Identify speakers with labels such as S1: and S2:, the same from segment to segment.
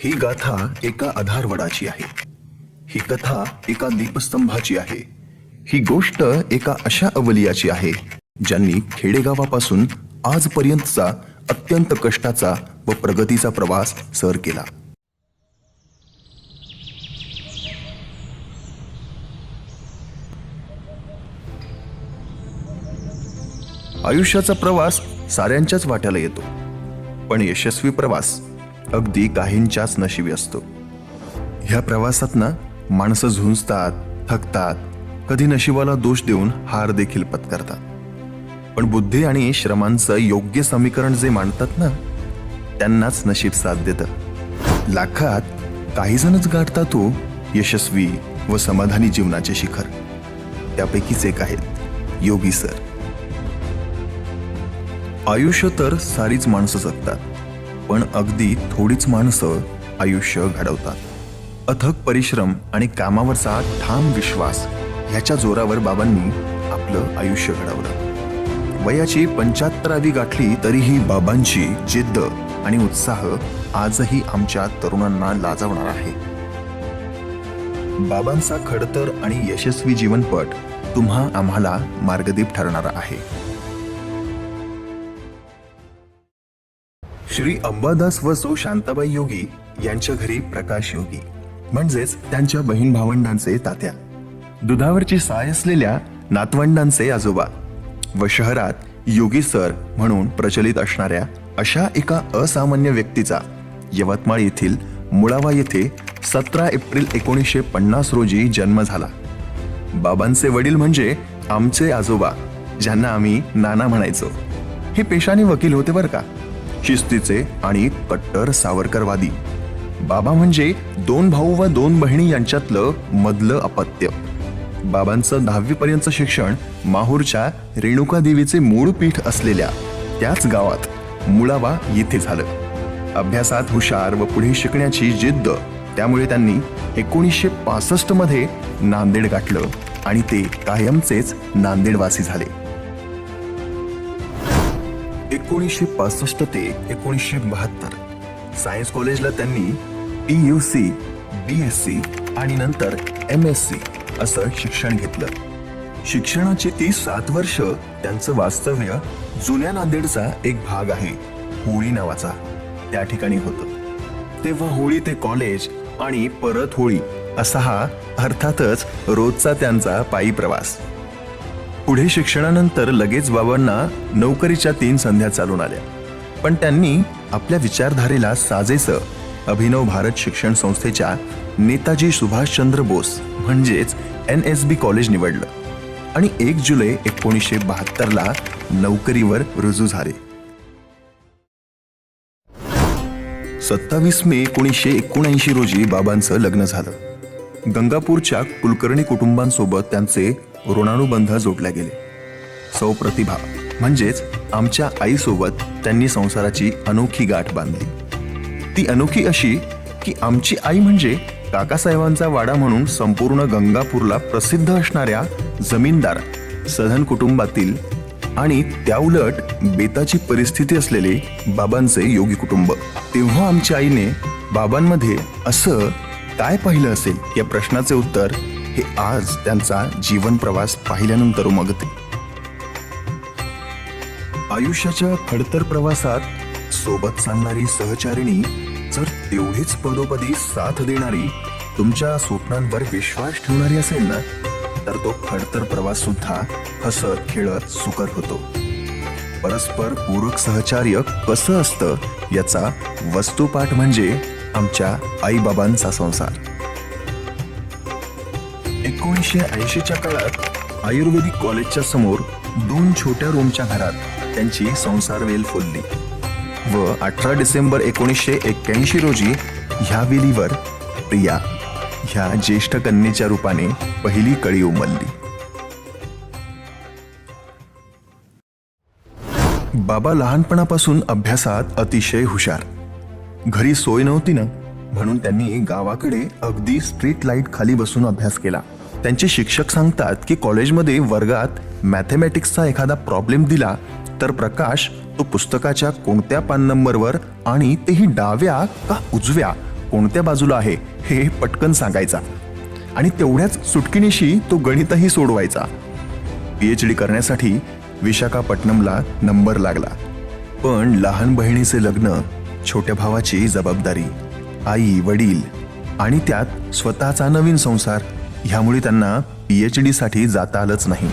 S1: ही गाथा एका आधारवडाची आहे. ही कथा एका दीपस्तंभाची आहे. ही गोष्ट एका अशा अवलियाची आहे ज्यांनी खेडेगावापासून आजपर्यंतचा अत्यंत कष्टाचा व प्रगतीचा प्रवास सर केला. आयुष्याचा प्रवास साऱ्यांच्याच वाट्याला येतो, पण यशस्वी प्रवास अगदी काहींच्याच नशिबी असतो. ह्या प्रवासात ना माणसं झुंजतात, थकतात, कधी नशिबाला दोष देऊन हार देखील पत्करतात. पण बुद्धी आणि श्रमांचं योग्य समीकरण जे मांडतात ना, त्यांनाच नशीब साथ देतं. लाखात काही जणच गाठतात तो यशस्वी व समाधानी जीवनाचे शिखर. त्यापैकीच एक आहेत योगी सर. आयुष्य तर सारीच माणसं जगतात, पण अगदी थोडीच माणसं आयुष्य घडवतात. अथक परिश्रम आणि कामावरचा ठाम विश्वास ह्याच्या जोरावर बाबांनी आपलं आयुष्य घडवलं. वयाची 75वी गाठली तरीही बाबांची जिद्द आणि उत्साह आजही आमच्या तरुणांना लाजवणार आहे. बाबांचा खडतर आणि यशस्वी जीवनपट तुम्हा आम्हाला मार्गदीप ठरणारा आहे. श्री अंबादास व सौ शांताबाई योगी यांच्या घरी प्रकाश योगी म्हणजेच त्यांच्या बहीण भावंडांचे तात्या, दुधावरची साय असलेल्या नातवंडांचे आजोबा व शहरात योगी सर म्हणून प्रचलित असणाऱ्या अशा एका असामान्य व्यक्तीचा यवतमाळ येथील मुळावा येथे 17 एप्रिल 1950 रोजी जन्म झाला. बाबांचे वडील म्हणजे आमचे आजोबा, ज्यांना आम्ही नाना म्हणायचो. हे पेशाने वकील होते बरं का, शिस्तीचे आणि कट्टर सावरकरवादी. बाबा म्हणजे 2 भाऊ व 2 बहिणी यांच्यातलं मधलं अपत्य. बाबांचं 10वी पर्यंतचं शिक्षण माहूरच्या रेणुका देवीचे मूळ पीठ असलेल्या त्याच गावात मुळावा येथे झालं. अभ्यासात हुशार व पुढे शिकण्याची जिद्द, त्यामुळे त्यांनी 1965 मध्ये नांदेड गाठलं आणि ते कायमचेच नांदेडवासी झाले. 1965 ते 1972 सायन्स कॉलेजला त्यांनी PUC, BSc आणि नंतर MSc असं शिक्षण घेतलं. शिक्षणाची ती 7 वर्ष त्यांचं वास्तव्य जुन्या नांदेडचा एक भाग आहे होळी नावाचा, त्या ठिकाणी होतं. तेव्हा होळी ते कॉलेज आणि परत होळी असा हा अर्थातच रोजचा त्यांचा पायी प्रवास. पुढे शिक्षणानंतर लगेच बाबांना नोकरीच्या 3 संध्या चालून आल्या, पण त्यांनी आपल्या विचारधारेला साजेसं अभिनव भारत शिक्षण संस्थेच्या नेताजी सुभाषचंद्र बोस म्हणजेच NSB कॉलेज निवडलं आणि 1 जुलै 1972 नोकरीवर रुजू झाले. 27 मे 1979 रोजी बाबांचं लग्न झालं. गंगापूरच्या कुलकर्णी कुटुंबांसोबत त्यांचे ऋणानुबंध जोडले गेले. सौ प्रतिभा म्हणजेच आमच्या आईसोबत त्यांनी संसाराची अनोखी गाठ बांधली. ती अनोखी अशी की आमची आई म्हणजे काकासाहेबांचा वाडा म्हणून संपूर्ण गंगापूरला प्रसिद्ध असणाऱ्या जमीनदार सधन कुटुंबातील आणि त्याउलट बेताची परिस्थिती असलेले बाबांचे योगी कुटुंब. तेव्हा आमच्या आईने बाबांमध्ये असं काय पाहिलं असेल या प्रश्नाचे उत्तर हे आज त्यांचा जीवन प्रवास पाहिल्यानंतर उमगते. आयुष्याच्या खडतर प्रवासात सोबत चालणारी सहचारिणी जर तेवढीच पदोपदी साथ देणारी, तुमच्या स्वप्नांवर विश्वास ठेवणारी असेल ना, तर तो खडतर प्रवास सुद्धा हसत खेळत सुकर होतो. परस्पर पूरक सहचार्य कसं असतं याचा वस्तुपाठ म्हणजे आमच्या आईबाबांचा संसार. 1980च्या काळात आयुर्वेदिक कॉलेजच्या समोर 2 छोट्या रूमच्या घरात त्यांची संसार वेल फुलली व 18 डिसेंबर 1981 रोजी ह्या वेलीवर प्रिया ह्या ज्येष्ठ कन्येच्या रूपाने पहिली कळी उमलली. बाबा लहानपणापासून अभ्यासात अतिशय हुशार. घरी सोय नव्हती ना, म्हणून त्यांनी गावाकडे अगदी स्ट्रीट लाईट खाली बसून अभ्यास केला. त्यांचे शिक्षक सांगतात की कॉलेजमध्ये वर्गात मॅथमॅटिक्सचा एखादा प्रॉब्लेम दिला तर प्रकाश तो पुस्तकाच्या कोणत्या पान नंबरवर आणि तेही डाव्या का उजव्या कोणत्या बाजूला आहे हे पटकन सांगायचा आणि तेवढ्याच सुटकिनीशी तो गणितही सोडवायचा. PhD करण्यासाठी विशाखापट्टणमला नंबर लागला, पण लहान बहिणीचे लग्न, छोट्या भावाची जबाबदारी, आई वडील आणि त्यात स्वतःचा नवीन संसार ह्यामुळे त्यांना PhD साठी जाता आलंच नाही.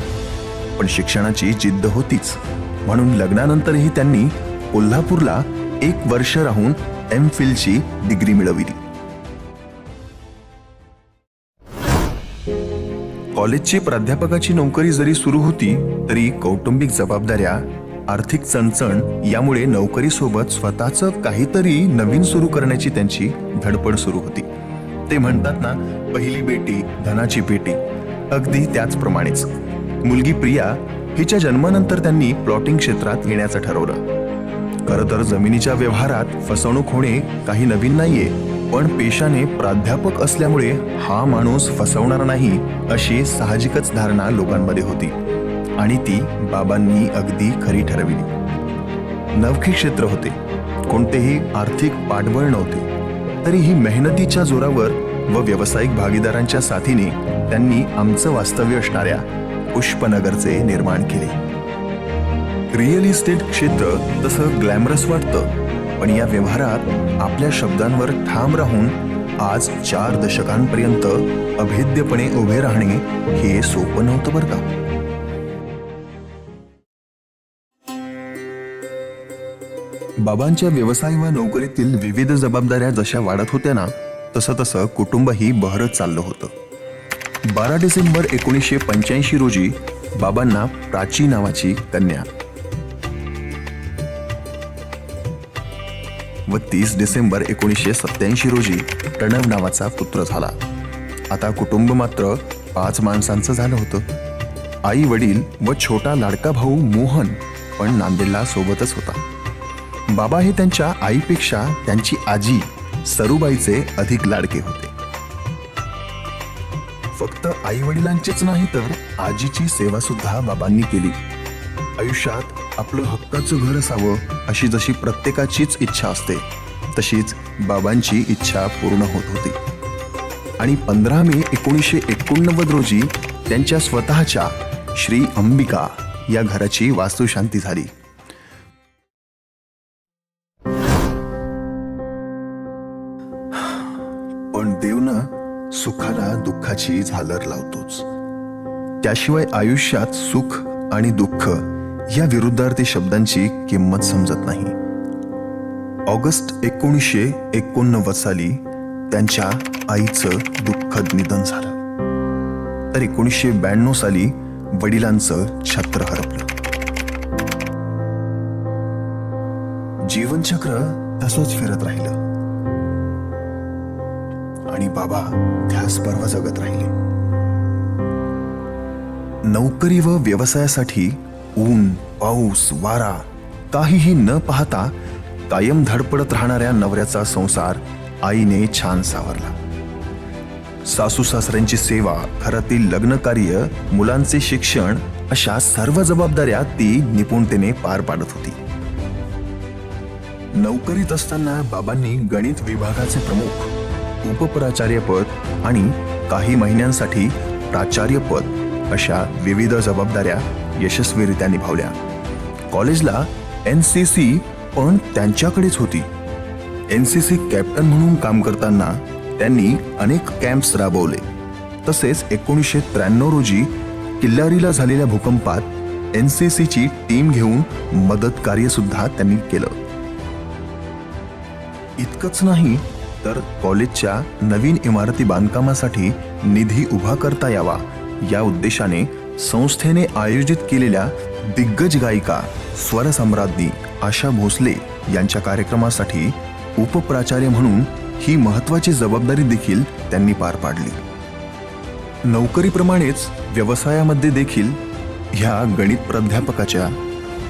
S1: पण शिक्षणाची जिद्द होतीच, म्हणून लग्नानंतरही त्यांनी कोल्हापूरला 1 वर्ष राहून MPhilची डिग्री मिळविली. कॉलेजची प्राध्यापकाची नोकरी जरी सुरू होती तरी कौटुंबिक जबाबदाऱ्या, आर्थिक चणचण यामुळे नोकरीसोबत स्वतःचं काहीतरी नवीन सुरू करण्याची त्यांची धडपड सुरू होती. ते म्हणतात ना, पहिली बेटी धनाची पेटी, अगदी त्याचप्रमाणेच मुलगी प्रिया हिच्या जन्मानंतर त्यांनी प्लॉटिंग क्षेत्रात येण्याचं ठरवलं. खरं तर जमिनीच्या व्यवहारात फसवणूक होणे काही नवीन नाहीये, पण पेशाने प्राध्यापक असल्यामुळे हा माणूस फसवणार नाही अशी साहजिकच धारणा लोकांमध्ये होती आणि ती बाबांनी अगदी खरी ठरविली. नवखे क्षेत्र होते, कोणतेही आर्थिक पाठबळ नव्हते, तरीही मेहनतीच्या जोरावर व व्यावसायिक भागीदारांच्या साथीने त्यांनी आमचं वास्तव्य असणाऱ्या पुष्पनगरचे निर्माण केले. रिअल इस्टेट क्षेत्र तसं ग्लॅमरस वाटतं, पण या व्यवहारात आपल्या शब्दांवर ठाम राहून आज 4 दशकांपर्यंत अभेद्यपणे उभे राहणे हे सोपं नव्हतं बरं का. बाबांच्या व्यवसाय व नोकरीतील विविध जबाबदाऱ्या जशा वाढत होत्या ना, तसं कुटुंबही बहरत चाललं होतं. 12 डिसेंबर 1985 रोजी बाबांना प्राची नावाची कन्या व 30 डिसेंबर 1987 रोजी प्रणव नावाचा पुत्र झाला. आता कुटुंब मात्र 5 माणसांचं झालं होतं. आई वडील व छोटा लाडका भाऊ मोहन पण नांदेडला सोबतच होता. बाबा हे त्यांच्या आईपेक्षा त्यांची आजी सरूबाईचे अधिक लाडके होते. फक्त आई वडिलांचीच नाही तर आजीची सेवा सुद्धा बाबांनी केली. आयुष्यात आपलं हक्काचं घर असावं अशी जशी प्रत्येकाचीच इच्छा असते, तशीच बाबांची इच्छा पूर्ण होत होती. आणि 15 मे 1989 रोजी त्यांच्या स्वतःच्या श्री अंबिका या घराची वास्तुशांती झाली. पण देवनं सुखाला दुःखाची झालर लावतोच. त्याशिवाय आयुष्यात सुख आणि दुःख या विरुद्धार्थी शब्दांची किंमत समजत नाही. ऑगस्ट 1989 साली त्यांच्या आईचं दुःखद निधन झालं, तर 1992 साली वडिलांचं छत्र हरपलं. जीवनचक्र तसंच फिरत राहिलं आणि बाबा ध्यासपर्व जगत राहिले. नोकरी व व्यवसायासाठी ऊन पाऊस वारा काहीही न पाहता कायम धडपडत राहणाऱ्या नवऱ्याचा संसार आईने छान सावरला. सासू सासऱ्यांची सेवा, घरातील लग्न कार्य, मुलांचे शिक्षण अशा सर्व जबाबदाऱ्या ती निपुणतेने पार पाडत होती. नोकरीत असताना बाबांनी गणित विभागाचे प्रमुख, उपप्राचार्यपद आणि काही महिन्यांसाठी प्राचार्यपद अशा विविध जबाबदाऱ्या यशस्वीरित्या निभावल्या. कॉलेजला NCC पण त्यांच्याकडेच होती. NCC कॅप्टन म्हणून काम करताना त्यांनी अनेक कॅम्प्स राबवले. तसेच 1993 रोजी किल्लारीला झालेल्या भूकंपात NCCची टीम घेऊन मदत कार्य सुद्धा त्यांनी केलं. इतकंच नाही तर कॉलेजच्या नवीन इमारती बांधकामासाठी निधी उभा करता यावा या उद्देशाने संस्थेने आयोजित केलेल्या दिग्गज गायिका स्वरसम्राज्ञी आशा भोसले यांच्या कार्यक्रमासाठी उपप्राचार्य म्हणून ही महत्त्वाची जबाबदारी देखील त्यांनी पार पाडली. नोकरीप्रमाणेच व्यवसायामध्ये देखील ह्या गणित प्राध्यापकाच्या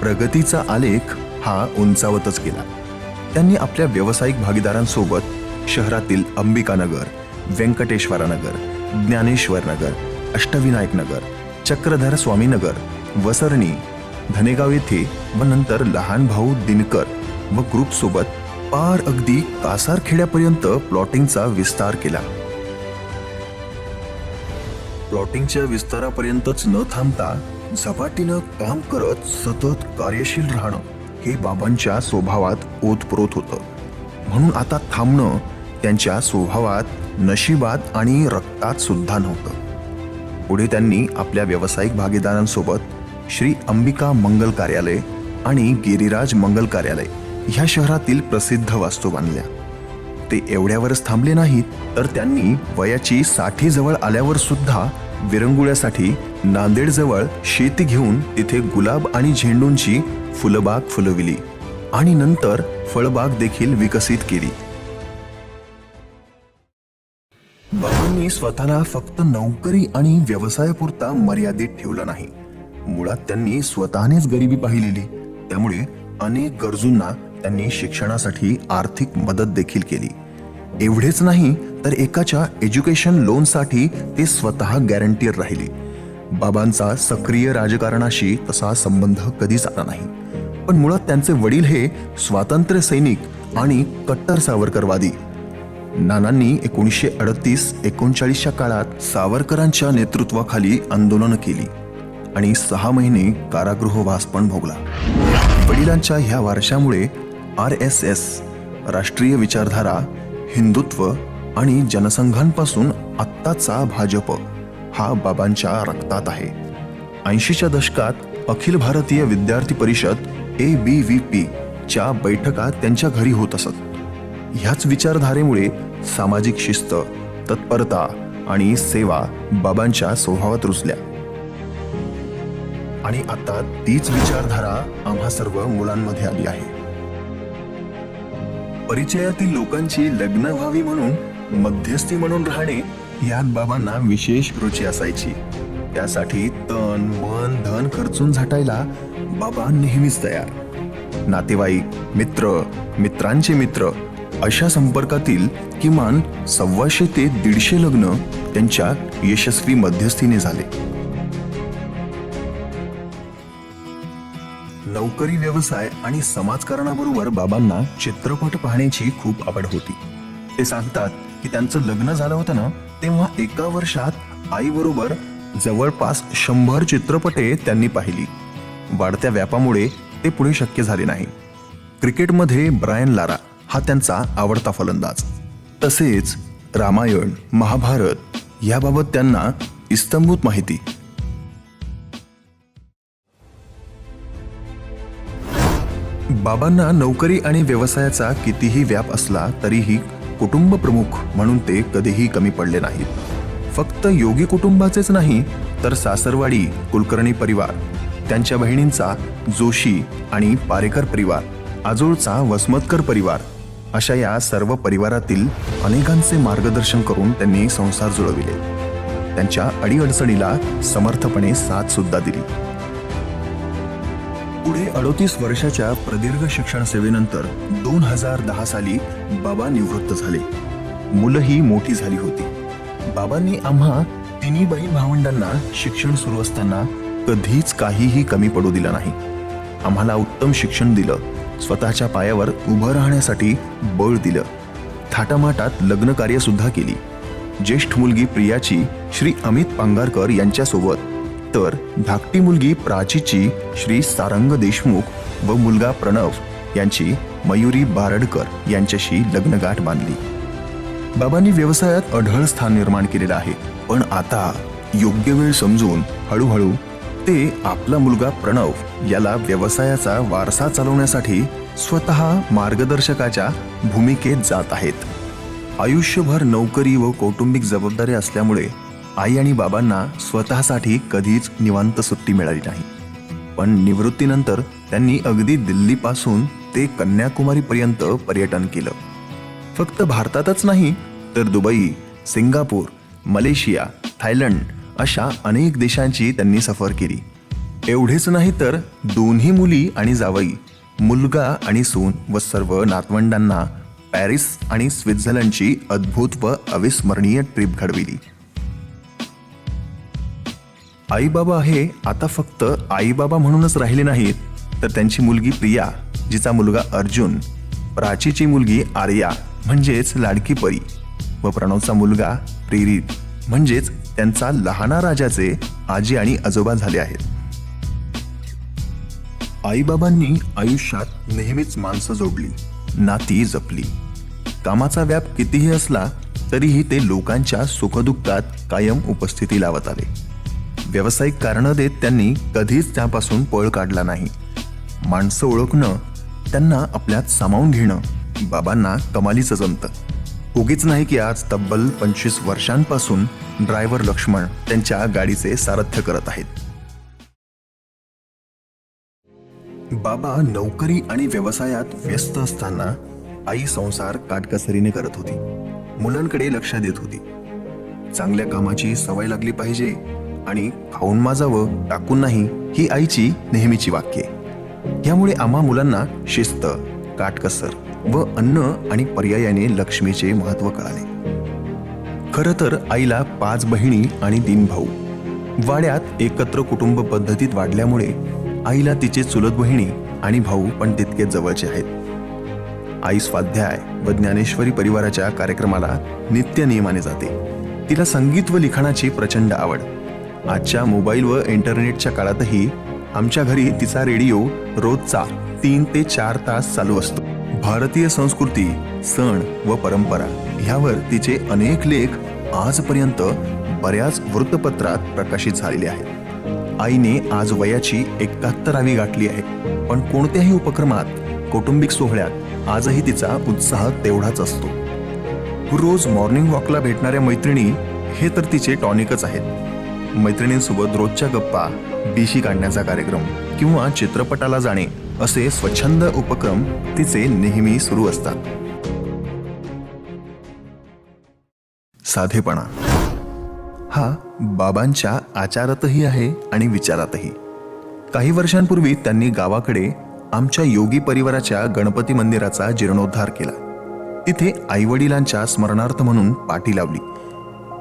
S1: प्रगतीचा आलेख हा उंचावतच गेला. त्यांनी आपल्या व्यावसायिक भागीदारांसोबत शहरातील अंबिकानगर, व्यंकटेश्वरनगर, ज्ञानेश्वरनगर, अष्टविनायकनगर, चक्रधर स्वामीनगर, वसरणी, धनेगाव येथे व नंतर लहान भाऊ दिनकर व ग्रुपसोबत पार अगदी कासारखेड्यापर्यंत प्लॉटिंगचा विस्तार केला. प्लॉटिंगच्या विस्तारापर्यंतच न थांबता झपाटीनं काम करत सतत कार्यशील राहणं हे बाबांच्या स्वभावात ओतप्रोत होतं. म्हणून आता थांबणं त्यांच्या स्वभावात, नशिबात आणि रक्तात सुद्धा नव्हतं. पुढे त्यांनी आपल्या व्यावसायिक भागीदारांसोबत श्री अंबिका मंगल कार्यालय आणि गिरिराज मंगल कार्यालय ह्या शहरातील प्रसिद्ध वास्तू बांधल्या. ते एवढ्यावरच थांबले नाहीत, तर त्यांनी वयाची 60 जवळ आल्यावर सुद्धा विरंगुळ्यासाठी नांदेडजवळ शेती घेऊन तिथे गुलाब आणि झेंडूंची फुलबाग फुलविली आणि नंतर फळबाग देखील विकसित केली. बाबांनी स्वतःला फक्त नोकरी आणि व्यवसायापुरता मर्यादित ठेवलं नाही. मुळात त्यांनी स्वतःनेच गरिबी पाहिलेली, त्यामुळे अनेक गरजूंना त्यांनी शिक्षणासाठी आर्थिक मदत देखील केली. एवढेच नाही तर एकाच्या एज्युकेशन लोनसाठी ते स्वतः गॅरंटीयर राहिले. बाबांचा सक्रिय राजकारणाशी तसा संबंध कधीच आला नाही, पण मुळात त्यांचे वडील हे स्वातंत्र्य सैनिक आणि कट्टर सावरकरवादी. नानांनी 1938-39च्या काळात सावरकरांच्या नेतृत्वाखाली आंदोलनं केली आणि 6 महिने कारागृहवास पण भोगला. वडिलांच्या ह्या वारशामुळे RSS, राष्ट्रीय विचारधारा, हिंदुत्व आणि जनसंघांपासून आत्ताचा भाजप हा बाबांच्या रक्तात आहे. 80च्या दशकात अखिल भारतीय विद्यार्थी परिषद ABVP च्या बैठका त्यांच्या घरी होत असत. ह्याच विचारधारेमुळे सामाजिक शिस्त, तत्परता आणि सेवा बाबांच्या स्वभावात रुजल्या. आणि आता तीच विचारधारा आम्हा सर्व मुलांमध्ये आली आहे. परिचयातील लोकांची लग्न व्हावी म्हणून मध्यस्थी म्हणून राहणे यात बाबांना विशेष रुची असायची. त्यासाठी तन मन धन खर्चून झटायला बाबा नेहमीच तयार. नातेवाईक, मित्र, मित्रांचे मित्र अशा संपर्कातील किमान 125 ते 150 लग्न त्यांच्या यशस्वी मध्यस्थीने झाले. नोकरी, व्यवसाय आणि समाजकारणाबरोबर बाबांना चित्रपट पाहण्याची खूप आवड होती. ते सांगतात की त्यांचं लग्न झालं होतं ना, तेव्हा एका वर्षात आईबरोबर जवळपास 100 चित्रपटे त्यांनी पाहिली. वाढत्या व्यापामुळे ते पुढे शक्य झाले नाही. क्रिकेटमध्ये ब्रायन लारा हा त्यांचा आवडता फलंदाज. तसेच रामायण, महाभारत याबाबत त्यांना इत्थंभूत माहिती. बाबांना नोकरी आणि व्यवसायाचा कितीही व्याप असला तरीही कुटुंब प्रमुख म्हणून ते कधीही कमी पडले नाहीत. फक्त योगी कुटुंबाचेच नाही तर सासरवाडी कुलकर्णी परिवार, त्यांच्या बहिणींचा जोशी आणि पारेकर परिवार, आजोळचा वसमतकर परिवार अशा या सर्व परिवारातील अनेकांचे मार्गदर्शन करून त्यांनी संसार जुळविले. त्यांच्या अडीअडचणीला समर्थपणे साथ सुद्धा दिली. पुढे 38 वर्षाच्या प्रदीर्घ शिक्षण सेवेनंतर 2010 साली बाबा निवृत्त झाले. मुलंही मोठी झाली होती. बाबांनी आम्हा तिन्ही बहीण भावंडांना शिक्षण सुरू असताना कधीच काहीही कमी पडू दिलं नाही. आम्हाला उत्तम शिक्षण दिलं, स्वतःच्या पायावर उभं राहण्यासाठी बळ दिलं. थाटामाटात लग्न कार्य सुद्धा केली. ज्येष्ठ मुलगी प्रियाची श्री अमित पांगारकर यांच्यासोबत, तर धाकटी मुलगी प्राचीची श्री सारंग देशमुख व मुलगा प्रणव यांची मयुरी बारडकर यांच्याशी लग्नगाठ बांधली. बाबांनी व्यवसायात अढळ स्थान निर्माण केलेलं आहे, पण आता योग्य वेळ समजून हळूहळू ते आपला मुलगा प्रणव याला व्यवसायाचा वारसा चालवण्यासाठी स्वतः मार्गदर्शकाच्या भूमिकेत जात आहेत. आयुष्यभर नोकरी व कौटुंबिक जबाबदारी असल्यामुळे आई आणि बाबांना स्वतःसाठी कधीच निवांत सुट्टी मिळाली नाही. पण निवृत्तीनंतर त्यांनी अगदी दिल्लीपासून ते कन्याकुमारीपर्यंत पर्यटन केलं. फक्त भारतातच नाही तर दुबई, सिंगापूर, मलेशिया, थायलंड अशा अनेक देशांची त्यांनी सफर केली. एवढेच नाही तर दोन्ही मुली आणि जावई, मुलगा आणि सून व सर्व नातवंडांना पॅरिस आणि स्वित्झर्लंडची अद्भुत व अविस्मरणीय ट्रिप घडविली. आईबाबा हे आता फक्त आईबाबा म्हणूनच राहिले नाहीत, तर त्यांची मुलगी प्रिया, जिचा मुलगा अर्जुन प्राचीची मुलगी आर्या म्हणजेच लाडकी परी व प्रणवचा मुलगा प्रेरित म्हणजेच त्यांचा लहाना राजाचे आजी आणि आजोबा झाले आहेत. आईबाबांनी आयुष्यात नेहमीच माणसं जोडली, नाती जपली. कामाचा व्याप कितीही असला तरीही ते लोकांच्या सुखदुःखात कायम उपस्थिती लावत आले. व्यावसायिक कारणं देत त्यांनी कधीच त्यापासून पळ काढला नाही. माणसं ओळखणं, त्यांना आपल्यात सामावून घेणं बाबांना कमालीचं जमतं. उगीच नाही की आज तब्बल 25 वर्षांपासून ड्रायव्हर लक्ष्मण त्यांच्या गाडीचे सारथ्य करत आहेत. बाबा नोकरी आणि व्यवसायात व्यस्त असताना आई संसार काटकसरीने करत होती, मुलांकडे लक्ष देत होती. चांगल्या कामाची सवय लागली पाहिजे आणि खाऊन माजावं, टाकून नाही, ही आईची नेहमीची वाक्ये. यामुळे आम्हा मुलांना शिस्त, काटकसर व अन्न आणि पर्यायाने लक्ष्मीचे महत्व कळाले. खरं तर आईला 5 बहिणी आणि 3 भाऊ. वाड्यात एकत्र कुटुंब पद्धतीत वाढल्यामुळे आईला तिचे चुलत बहिणी आणि भाऊ पण तितकेच जवळचे आहेत. आई स्वाध्याय व ज्ञानेश्वरी परिवाराच्या कार्यक्रमाला नित्य नियमाने जाते. तिला संगीत व लिखाणाची प्रचंड आवड. आजच्या मोबाईल व इंटरनेटच्या काळातही आमच्या घरी तिचा रेडिओ रोजचा 3 ते 4 तास चालू असतो. भारतीय संस्कृती, सण व परंपरा ह्यावर तिचे अनेक लेख आजपर्यंत बऱ्याच वृत्तपत्रात प्रकाशित झालेले आहेत. आईने आज वयाची 71वी गाठली आहे, पण कोणत्याही उपक्रमात, कौटुंबिक सोहळ्यात आजही तिचा उत्साह तेवढाच असतो. रोज मॉर्निंग वॉकला भेटणाऱ्या मैत्रिणी हे तर तिचे टॉनिकच आहेत. मैत्रिणींसोबत रोजच्या गप्पा, बिशी काढण्याचा कार्यक्रम किंवा चित्रपटाला जाणे असे स्वच्छंद उपक्रम तिचे नेहमी सुरू असतात. साधेपणा हा बाबांच्या आचारातही आहे आणि विचारातही. काही वर्षांपूर्वी त्यांनी गावाकडे आमच्या योगी परिवाराच्या गणपती मंदिराचा जीर्णोद्धार केला. तिथे आईवडिलांच्या स्मरणार्थ म्हणून पाटी लावली,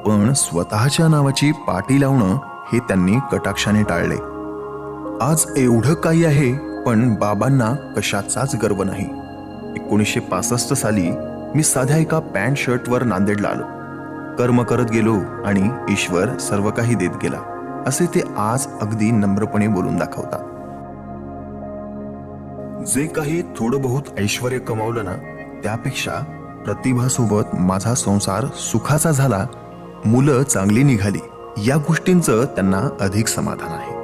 S1: पण स्वतःच्या नावाची पाटी लावणं हे त्यांनी कटाक्षाने टाळले. आज एवढं काही आहे, पण बाबांना कशाचाच गर्व नाही. 1965 साली मी साध्या एका पॅन्ट शर्टवर नांदेडला आलो. कर्म करत गेलो आणि ईश्वर सर्व काही देत गेला, असे ते आज अगदी नम्रपणे बोलून दाखवतात. जे काही थोडं बहुत ऐश्वर कमावलं ना, त्यापेक्षा प्रतिभासोबत माझा संसार सुखाचा झाला, मुलं चांगली निघाली, या गोष्टींचं त्यांना अधिक समाधान आहे.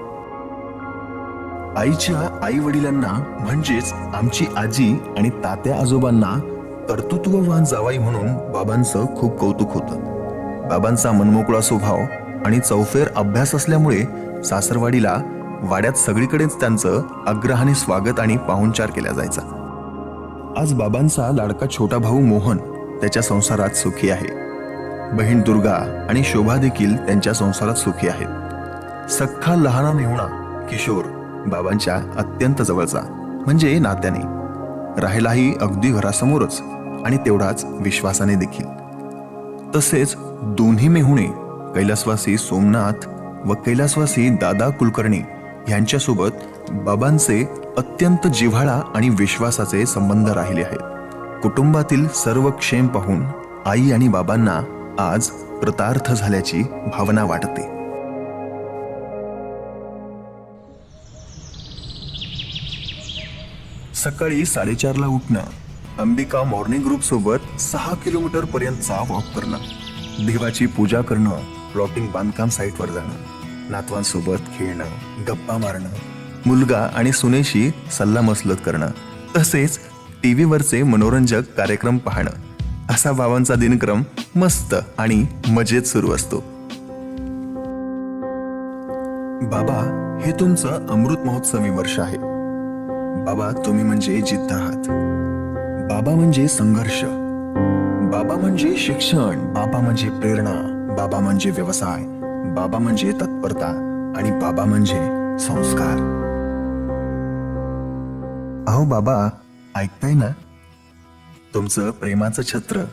S1: आईच्या आई वडिलांना म्हणजेच आमची आजी आणि तात्या आजोबांना कर्तृत्ववान जावाई म्हणून बाबांचं खूप कौतुक होतं. बाबांचा मनमोकळा स्वभाव आणि चौफेर अभ्यास असल्यामुळे सासरवाडीला, वाड्यात सगळीकडेच त्यांचं आग्रहाने स्वागत आणि पाहुणचार केला जायचा. आज बाबांचा लाडका छोटा भाऊ मोहन त्याच्या संसारात सुखी आहे. बहीण दुर्गा आणि शोभा देखील त्यांच्या संसारात सुखी आहेत. सख्खा लहाना मेहुणा किशोर बाबांच्या अत्यंत जवळचा, म्हणजे नात्याने, राहिलाही अगदी घरासमोरच आणि तेवढाच विश्वासाने देखील. तसेच दोन्ही मेहुणे कैलासवासी सोमनाथ व कैलासवासी दादा कुलकर्णी यांच्यासोबत बाबांचे अत्यंत जिव्हाळा आणि विश्वासाचे संबंध राहिले आहेत. कुटुंबातील सर्व क्षेम पाहून आई आणि बाबांना आज कृतार्थ झाल्याची भावना वाटते. सकाळी 4:30ला उठणं, अंबिका मॉर्निंग ग्रुप सोबत 6 किलोमीटर पर्यंतचा वॉक करणं, देवाची पूजा करणं, प्लॉटिंग बांधकाम साईटवर जाणं, नातवांसोबत खेळणं, गप्पा मारणं, मुलगा आणि सुनेशी सल्लामसलत करणं, तसेच टीव्हीवरचे मनोरंजक कार्यक्रम पाहणं, असा बाबांचा दिनक्रम मस्त आणि मजेत सुरू असतो. बाबा, हे तुमचं अमृत महोत्सवी वर्ष आहे. बाबा, तुम्ही म्हणजे जिद्द आहात. बाबा म्हणजे संघर्ष, बाबा म्हणजे शिक्षण, बाबा म्हणजे प्रेरणा, बाबा म्हणजे व्यवसाय, बाबा म्हणजे तत्परता आणि बाबा म्हणजे संस्कार. अहो बाबा, ऐकताय ना? तुमचं प्रेमाचं छत्र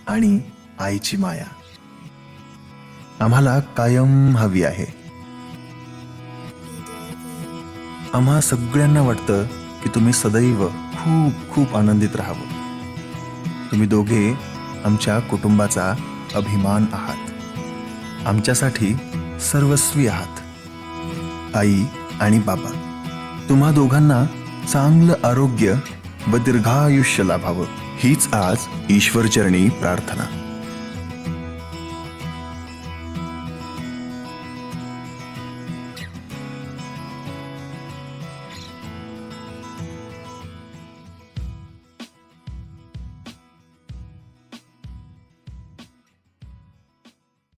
S1: आणि आईची माया आम्हाला कायम हवी आहे. आम्हा सगळ्यांना वाटतं की तुम्ही सदैव खूप खूप आनंदित राहावं. तुम्ही दोघे आमच्या कुटुंबाचा अभिमान आहात. आमच्यासाठी सर्वस्वी आहात. आई आणि बाबा, तुम्हा दोघांना चांगलं आरोग्य व दीर्घायुष्य लाभावं हीच आज ईश्वरचरणी प्रार्थना.